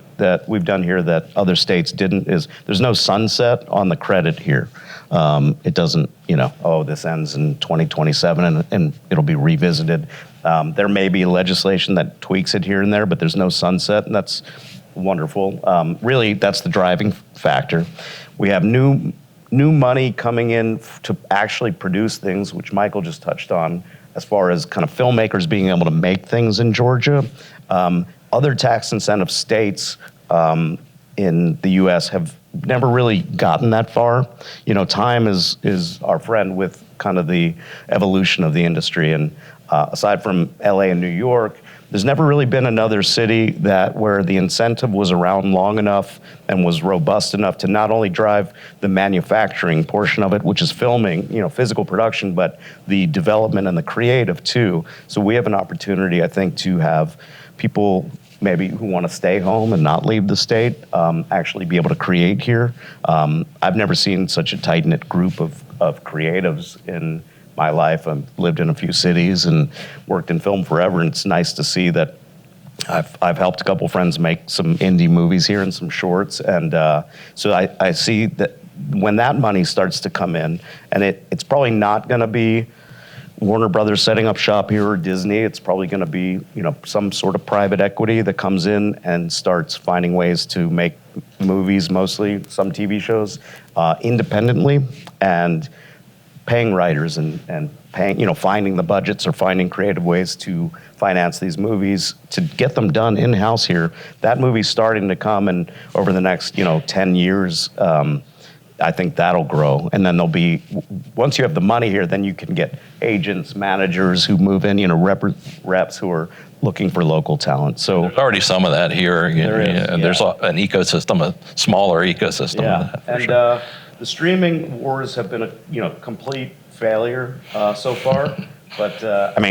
we've done here that other states didn't is there's no sunset on the credit here. It doesn't, this ends in 2027 and it'll be revisited. There may be legislation that tweaks it here and there, but there's no sunset, and that's wonderful. Really, that's the driving factor. We have new money coming in to actually produce things, which Michael just touched on, as far as kind of filmmakers being able to make things in Georgia. Other tax incentive states in the U.S. have never really gotten that far. Time is our friend with kind of the evolution of the industry. And aside from L.A. and New York, there's never really been another city where the incentive was around long enough and was robust enough to not only drive the manufacturing portion of it, which is filming, physical production, but the development and the creative too. So we have an opportunity, I think, to have people maybe who want to stay home and not leave the state actually be able to create here. I've never seen such a tight-knit group of of creatives in my life. I've lived in a few cities and worked in film forever, and it's nice to see that I've helped a couple friends make some indie movies here and some shorts, and so I see that when that money starts to come in, and it's probably not going to be Warner Brothers setting up shop here or Disney. It's probably going to be, some sort of private equity that comes in and starts finding ways to make movies, mostly some TV shows, independently, and paying writers and paying, finding the budgets or finding creative ways to finance these movies to get them done in-house here. That movie's starting to come, and over the next, 10 years, I think that'll grow. And then there'll be, once you have the money here, then you can get agents, managers who move in, reps who are looking for local talent. So There's already some of that here. There is, yeah. There's an ecosystem, a smaller ecosystem of that. And the streaming wars have been a complete failure so far. But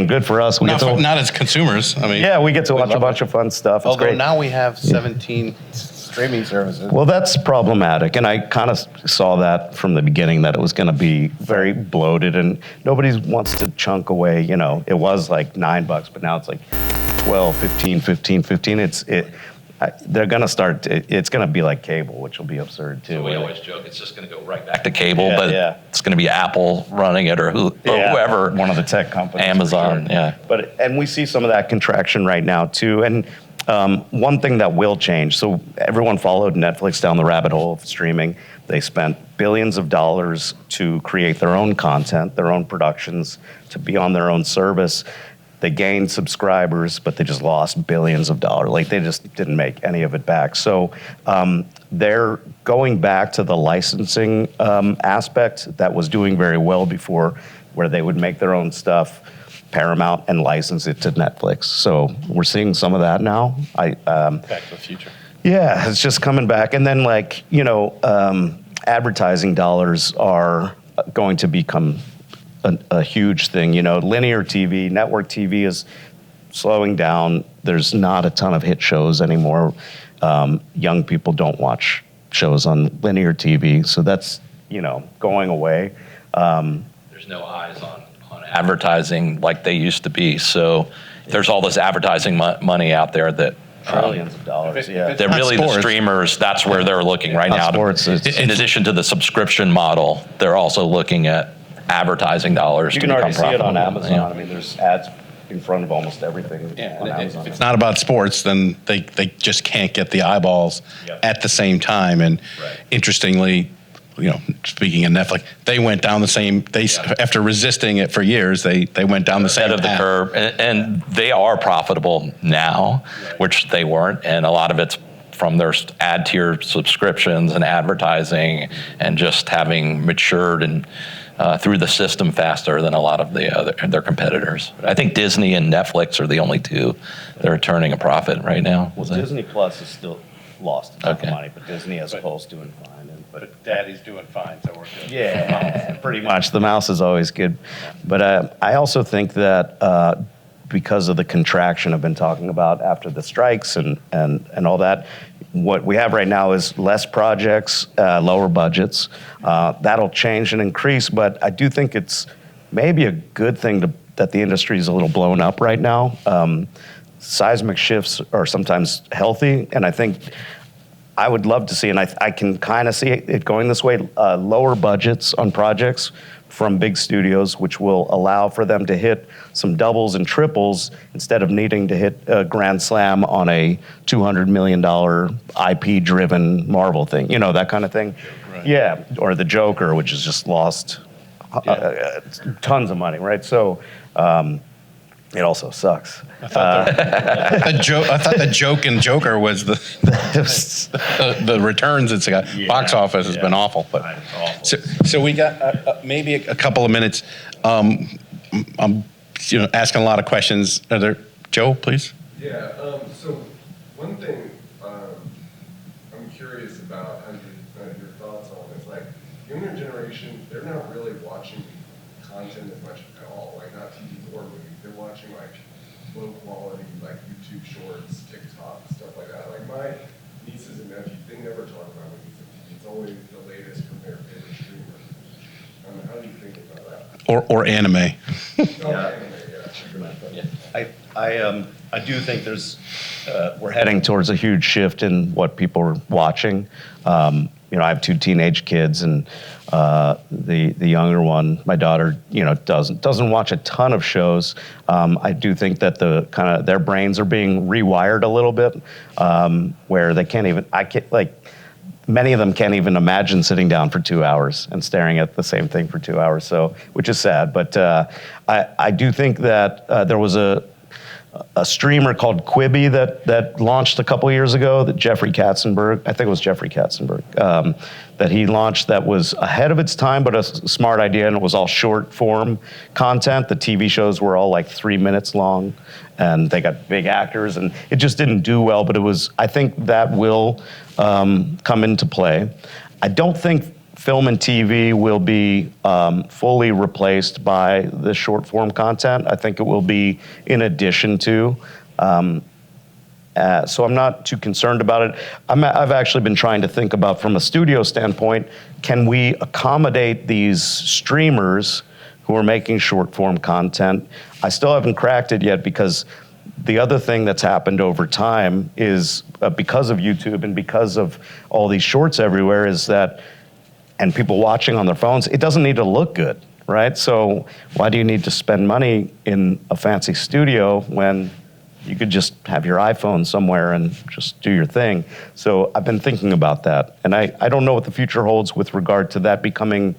good for us. We Not, get to, not as consumers. we get to watch a bunch of fun stuff. It's Although great. now we have 17 streaming services. Well, that's problematic, and I kind of saw that from the beginning, that it was going to be very bloated, and nobody wants to chunk away. It was like $9, but now it's like 12, 15, 15, 15. They're going to start. It's going to be like cable, which will be absurd too. So we always joke it's just going to go right back to cable, Yeah, but yeah. it's going to be Apple running it or whoever. one of the tech companies, Amazon, for sure. yeah. And we see some of that contraction right now too. And one thing that will change. So everyone followed Netflix down the rabbit hole of streaming. They spent billions of dollars to create their own content, their own productions, to be on their own service. They gained subscribers, but they just lost billions of dollars. Like, they just didn't make any of it back. So they're going back to the licensing aspect that was doing very well before, where they would make their own stuff, Paramount, and license it to Netflix. So we're seeing some of that now. Back to the Future. Yeah, it's just coming back. And then, advertising dollars are going to become a huge thing. Linear TV, network TV is slowing down. There's not a ton of hit shows anymore. Young people don't watch shows on linear TV, so that's, going away. There's no eyes on advertising like they used to be. So there's all this advertising money out there that Trillions of dollars, yeah. they're not really sports. the streamers. That's where they're looking right Not now. sports, it's- In addition to the subscription model, they're also looking at advertising dollars You to can become already see it profitable. on Amazon. Yeah. There's ads in front of almost everything on Amazon. If it's not about sports, then they just can't get the eyeballs at the same time. And interestingly, speaking of Netflix, they went down the same. After resisting it for years, they went down the same Ahead of the path. curve, and they are profitable now, which they weren't, and a lot of it's from their ad tier subscriptions and advertising, and just having matured and through the system faster than a lot of their competitors. I think Disney and Netflix are the only two that are turning a profit right now. Well, Disney Plus is still lost a ton Okay. of money, but Disney as a whole is doing fine. But Daddy's doing fine, so we're good. Yeah, pretty much. The mouse is always good. But I also think that because of the contraction I've been talking about after the strikes and all that, what we have right now is less projects, lower budgets. That'll change and increase, but I do think it's maybe a good thing that the industry is a little blown up right now. Seismic shifts are sometimes healthy, and I think I would love to see, and I can kind of see it going this way, lower budgets on projects from big studios, which will allow for them to hit some doubles and triples instead of needing to hit a grand slam on a $200 million IP-driven Marvel thing, that kind of thing. Right. Yeah, or the Joker, which has just lost tons of money, right? So it also sucks. I thought the joke in Joker was the returns it's got. Box office has been awful. But so we got maybe a couple of minutes. I'm asking a lot of questions. Are there, Joe, please? Yeah, so one thing I'm curious about your thoughts on is, like, younger generation, they're not really watching content as much at all, like not TV or movies. They're watching like low quality, like YouTube shorts, TikTok, stuff like that. Like my nieces and nephews, they never talk about movies and TV. It's always the latest from their favorite streamer. How do or anime. I do think we're heading towards a huge shift in what people are watching. I have 2 teenage kids, and the younger one, my daughter, doesn't watch a ton of shows. I do think that their brains are being rewired a little bit, where they can't even. Many of them can't even imagine sitting down for 2 hours and staring at the same thing for 2 hours. So, which is sad. But I do think that there was a streamer called Quibi that launched a couple years ago, that Jeffrey Katzenberg, I think it was Jeffrey Katzenberg, that he launched, that was ahead of its time, but a smart idea, and it was all short form content. The TV shows were all like 3 minutes long, and they got big actors, and it just didn't do well, but I think that will come into play. I don't think film and TV will be fully replaced by the short form content. I think it will be in addition to. So I'm not too concerned about it. I've actually been trying to think about, from a studio standpoint, can we accommodate these streamers who are making short form content? I still haven't cracked it yet, because the other thing that's happened over time is, because of YouTube and because of all these shorts everywhere, is that, and people watching on their phones, it doesn't need to look good, right? So why do you need to spend money in a fancy studio when you could just have your iPhone somewhere and just do your thing? So I've been thinking about that. And I don't know what the future holds with regard to that becoming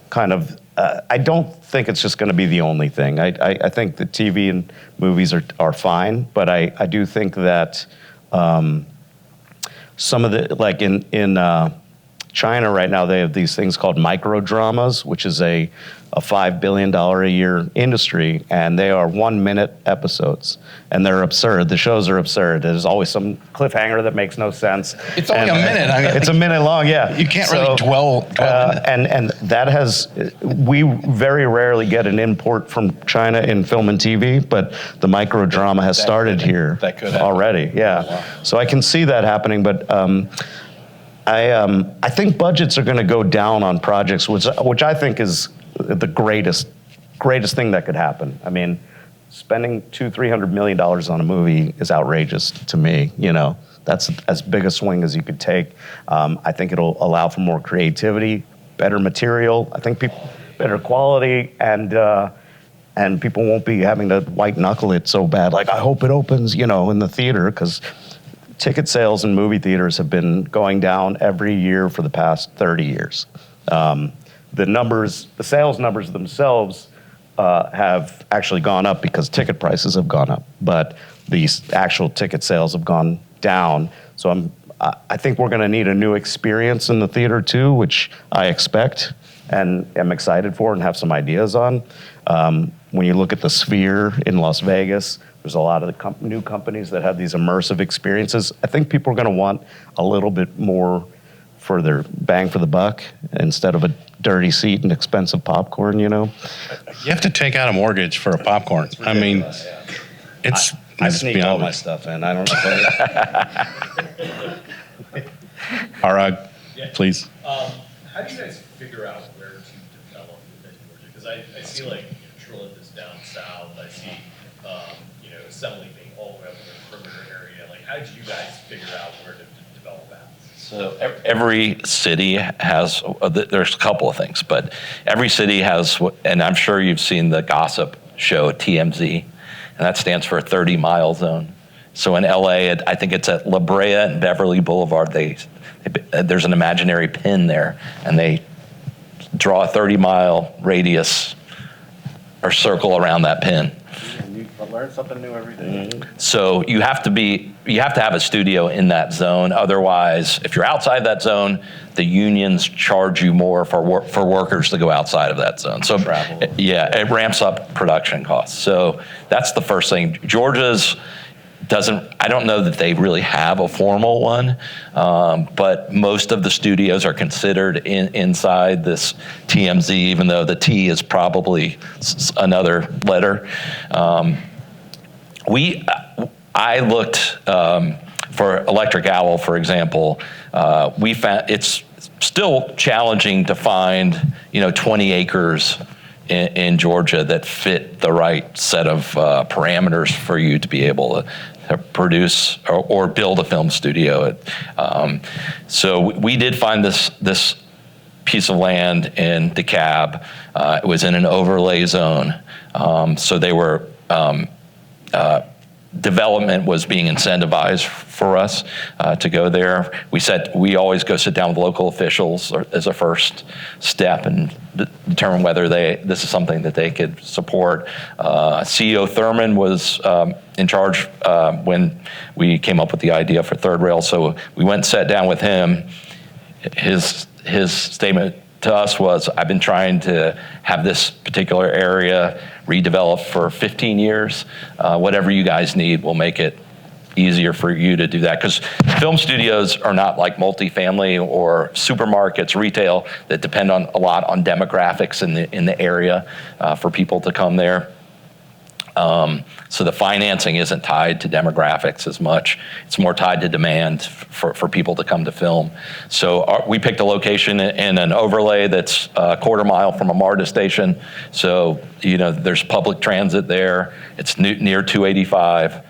kind of, I don't think it's just gonna be the only thing. I think the TV and movies are fine, but I do think that some of the, like in China right now, they have these things called micro dramas, which is a $5 billion a year industry, and they are 1 minute episodes, and they're absurd. The shows are absurd. There's always some cliffhanger that makes no sense. It's only a minute. I mean, it's a minute long, yeah. You can't really dwell and that we very rarely get an import from China in film and TV, but the micro drama has started here already. Yeah. Wow. So I can see that happening, but I think budgets are going to go down on projects, which I think is the greatest thing that could happen. I mean, spending $200-300 million on a movie is outrageous to me. That's as big a swing as you could take. I think it'll allow for more creativity, better material. I think better quality, and people won't be having to white knuckle it so bad. Like, I hope it opens, in the theater, because ticket sales in movie theaters have been going down every year for the past 30 years. The sales numbers themselves have actually gone up because ticket prices have gone up, but the actual ticket sales have gone down. So I think we're going to need a new experience in the theater too, which I expect and am excited for and have some ideas on. When you look at the Sphere in Las Vegas, there's a lot of the new companies that have these immersive experiences. I think people are going to want a little bit more for their bang for the buck instead of a dirty seat and expensive popcorn, You have to take out a mortgage for a popcorn. I mean, I sneak all my stuff in. I don't know. Arag, please. How do you guys figure out where to develop within Georgia? Because I see like Charlotte is down south. I see Assembly being all the way up in the perimeter area. Like, how did you guys figure out where to develop that? So every city has, there's a couple of things, but every city has, and I'm sure you've seen the gossip show TMZ, and that stands for a 30-mile zone. So in LA, I think it's at La Brea and Beverly Boulevard, there's an imaginary pin there, and they draw a 30-mile radius or circle around that pin. I learn something new every day. So you have to have a studio in that zone. Otherwise, if you're outside that zone, the unions charge you more for workers to go outside of that zone. So it ramps up production costs. So that's the first thing. Georgia's I don't know that they really have a formal one, but most of the studios are considered inside this TMZ, even though the T is probably another letter. I looked for Electric Owl, for example. We found it's still challenging to find 20 acres in Georgia that fit the right set of parameters for you to be able to produce or build a film studio. So we did find this piece of land in DeKalb. It was in an overlay zone. So they were, development was being incentivized for us to go there. We always go sit down with local officials as a first step and determine whether this is something that they could support. CEO Thurman was in charge when we came up with the idea for Third Rail, so we went and sat down with him. His statement to us was, I've been trying to have this particular area redeveloped for 15 years. Whatever you guys need, we'll make it easier for you to do that. Because film studios are not like multifamily or supermarkets, retail, that depend a lot on demographics in the area for people to come there. So the financing isn't tied to demographics as much. It's more tied to demand for people to come to film. So we picked a location in an overlay that's a quarter mile from a MARTA station. So, there's public transit there. It's near 285.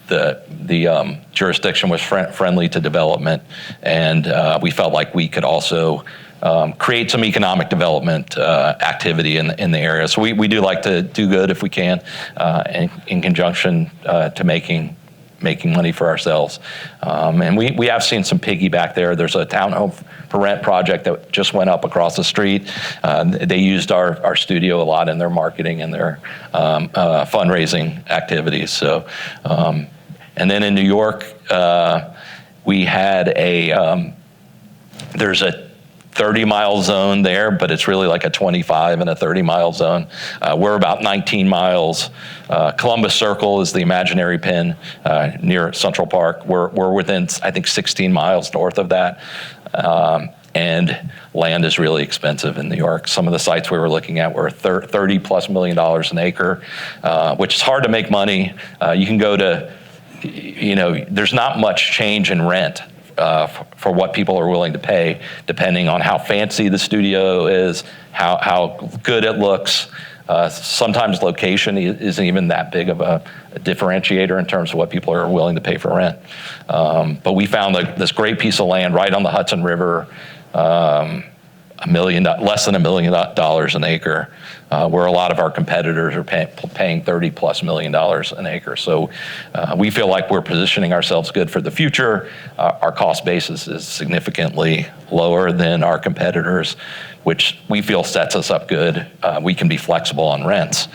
The jurisdiction was friendly to development, and we felt like we could also create some economic development activity in the area. So we do like to do good if we can, in conjunction to making money for ourselves. And we have seen some piggyback there. There's a townhome for rent project that just went up across the street. They used our studio a lot in their marketing and their fundraising activities. So, and then in New York, we had there's a 30-mile zone there, but it's really like a 25 and a 30-mile zone. We're about 19 miles. Columbus Circle is the imaginary pin near Central Park. We're within, I think, 16 miles north of that. And land is really expensive in New York. Some of the sites we were looking at were $30+ million an acre, which is hard to make money. You can go to, there's not much change in rent for what people are willing to pay, depending on how fancy the studio is, how good it looks. Sometimes location isn't even that big of a differentiator in terms of what people are willing to pay for rent. But we found this great piece of land right on the Hudson River, less than $1 million an acre, where a lot of our competitors are paying $30+ million an acre. So we feel like we're positioning ourselves good for the future. Our cost basis is significantly lower than our competitors, which we feel sets us up good. We can be flexible on rents.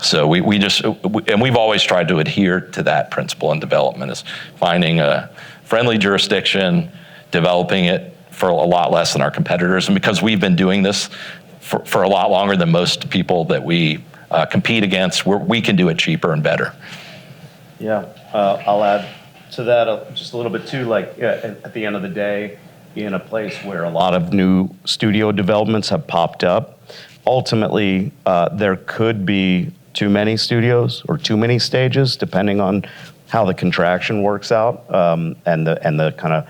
So we've always tried to adhere to that principle in development, is finding a friendly jurisdiction, developing it for a lot less than our competitors. And because we've been doing this for a lot longer than most people that we compete against, we can do it cheaper and better. Yeah, I'll add to that just a little bit too. At the end of the day, in a place where a lot of new studio developments have popped up, ultimately there could be too many studios or too many stages, depending on how the contraction works out and the kind of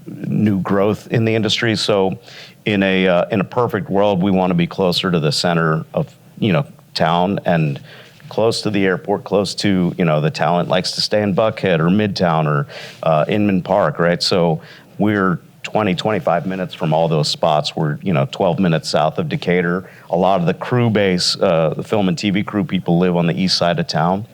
new growth in the industry. So in a perfect world, we want to be closer to the center of town and close to the airport, close to the talent likes to stay in Buckhead or Midtown or Inman Park, right? So we're 20-25 minutes from all those spots. We're 12 minutes south of Decatur. A lot of the crew base, the film and TV crew people live on the east side of town.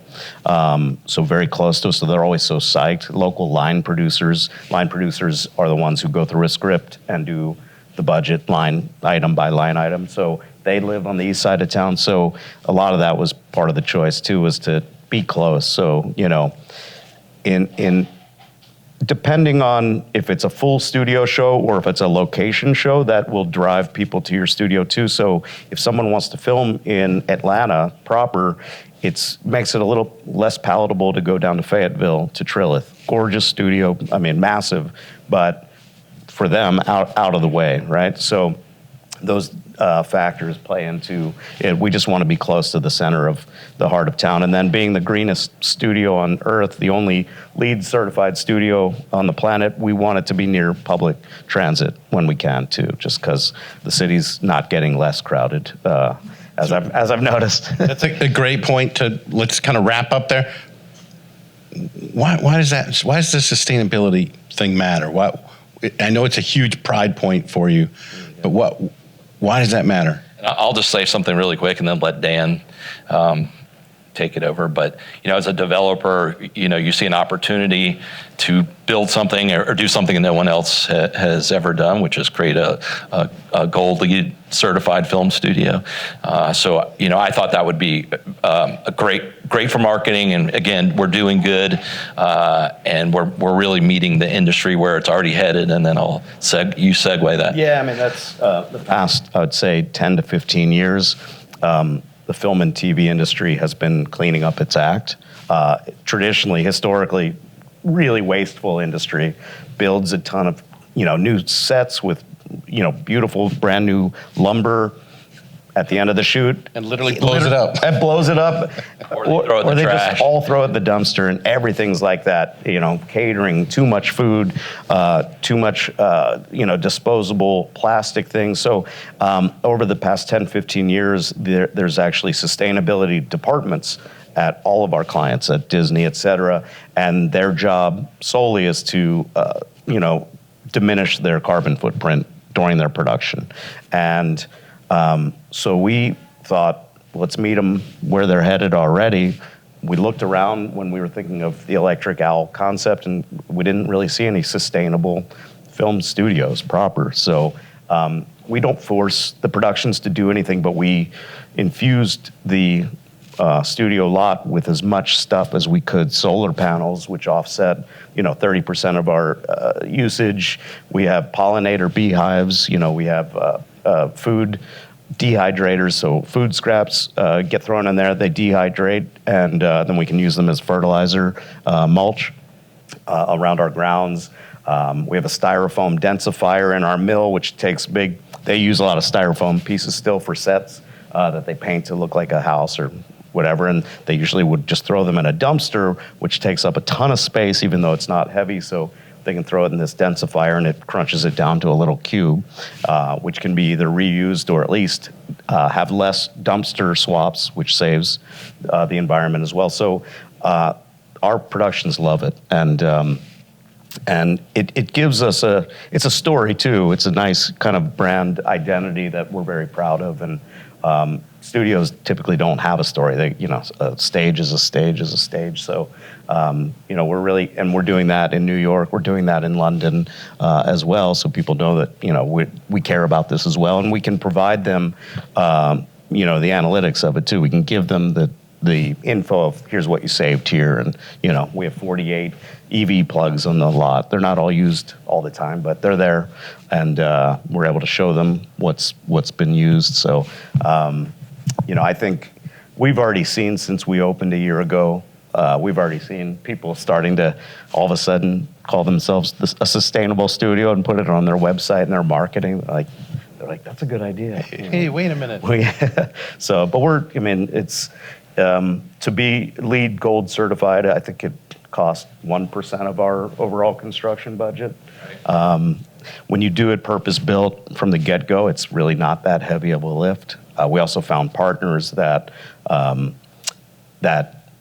So very close to us, so they're always so psyched. Local line producers are the ones who go through a script and do the budget line item by line item. So they live on the east side of town. So a lot of that was part of the choice too, was to be close. So in depending on if it's a full studio show or if it's a location show, that will drive people to your studio too. So if someone wants to film in Atlanta proper, it makes it a little less palatable to go down to Fayetteville, to Trilith. Gorgeous studio, massive, but for them, out of the way, right? So those factors play into it. We just want to be close to the center of the heart of town. And then being the greenest studio on earth, the only LEED certified studio on the planet, we want it to be near public transit when we can too, just because the city's not getting less crowded, as I've noticed. That's a great point let's kind of wrap up there. Why does the sustainability thing matter? I know it's a huge pride point for you, but why does that matter? I'll just say something really quick and then let Dan take it over. But, as a developer, you see an opportunity to build something or do something that no one else has ever done, which is create a gold LEED certified film studio. So, I thought that would be a great for marketing. And again, we're doing good, and we're really meeting the industry where it's already headed. And then you segue that. Yeah, I mean, that's the past, I would say, 10 to 15 years. The film and TV industry has been cleaning up its act. Traditionally, historically, really wasteful industry, builds a ton of, new sets with, beautiful brand new lumber at the end of the shoot. And literally blows it up. It blows it up. Or they throw it in the they trash. just all throw it in the dumpster, and everything's like that. Catering, too much food, too much, disposable plastic things. So over the past 10, 15 years, there's actually sustainability departments at all of our clients, at Disney, et cetera, and their job solely is to, diminish their carbon footprint during their production. And so we thought, let's meet them where they're headed already. We looked around when we were thinking of the Electric Owl concept, and we didn't really see any sustainable film studios proper. So we don't force the productions to do anything, but we infused the studio lot with as much stuff as we could. Solar panels, which offset 30% of our usage. We have pollinator beehives. We have food dehydrators, so food scraps get thrown in there, they dehydrate, and then we can use them as fertilizer, mulch around our grounds. We have a styrofoam densifier in our mill, which takes they use a lot of styrofoam pieces still for sets that they paint to look like a house or whatever, and they usually would just throw them in a dumpster, which takes up a ton of space, even though it's not heavy, so they can throw it in this densifier and it crunches it down to a little cube, which can be either reused or at least have less dumpster swaps, which saves the environment as well. So our productions love it. And it gives us it's a story too. It's a nice kind of brand identity that we're very proud of. And studios typically don't have a story. A stage is a stage is a stage. So, we're doing that in New York. We're doing that in London as well. So people know that, we care about this as well. And we can provide them, the analytics of it too. We can give them the info of here's what you saved here. And, we have 48 EV plugs on the lot. They're not all used all the time, but they're there. And we're able to show them what's been used. So, I think we've already seen since we opened a year ago, we've already seen people starting to all of a sudden call themselves a sustainable studio and put it on their website and their marketing. They're like, that's a good idea. Hey, wait a minute. So, but it's to be LEED Gold certified, I think it costs 1% of our overall construction budget. When you do it purpose-built from the get-go, it's really not that heavy of a lift. We also found partners that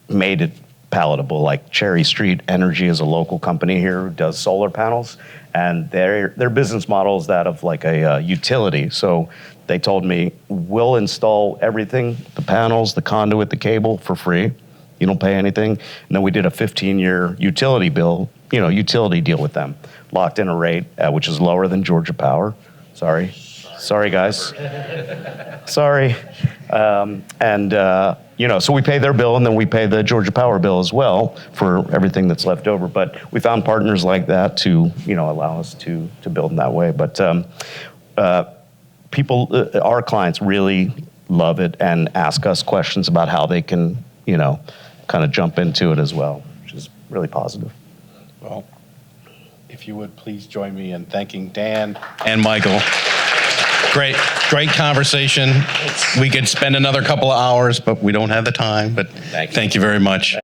made it palatable, like Cherry Street Energy is a local company here who does solar panels, and their business model is that of like a utility. So they told me, we'll install everything, the panels, the conduit, the cable for free. You don't pay anything. And then we did a 15-year utility deal with them. Locked in a rate, which is lower than Georgia Power. Sorry guys. Sorry. So we pay their bill, and then we pay the Georgia Power bill as well for everything that's left over. But we found partners like that to, allow us to build in that way. But our clients really love it and ask us questions about how they can, kind of jump into it as well, which is really positive. Well, if you would please join me in thanking Dan and Michael. Great conversation. We could spend another couple of hours, but we don't have the time. But thank you very much.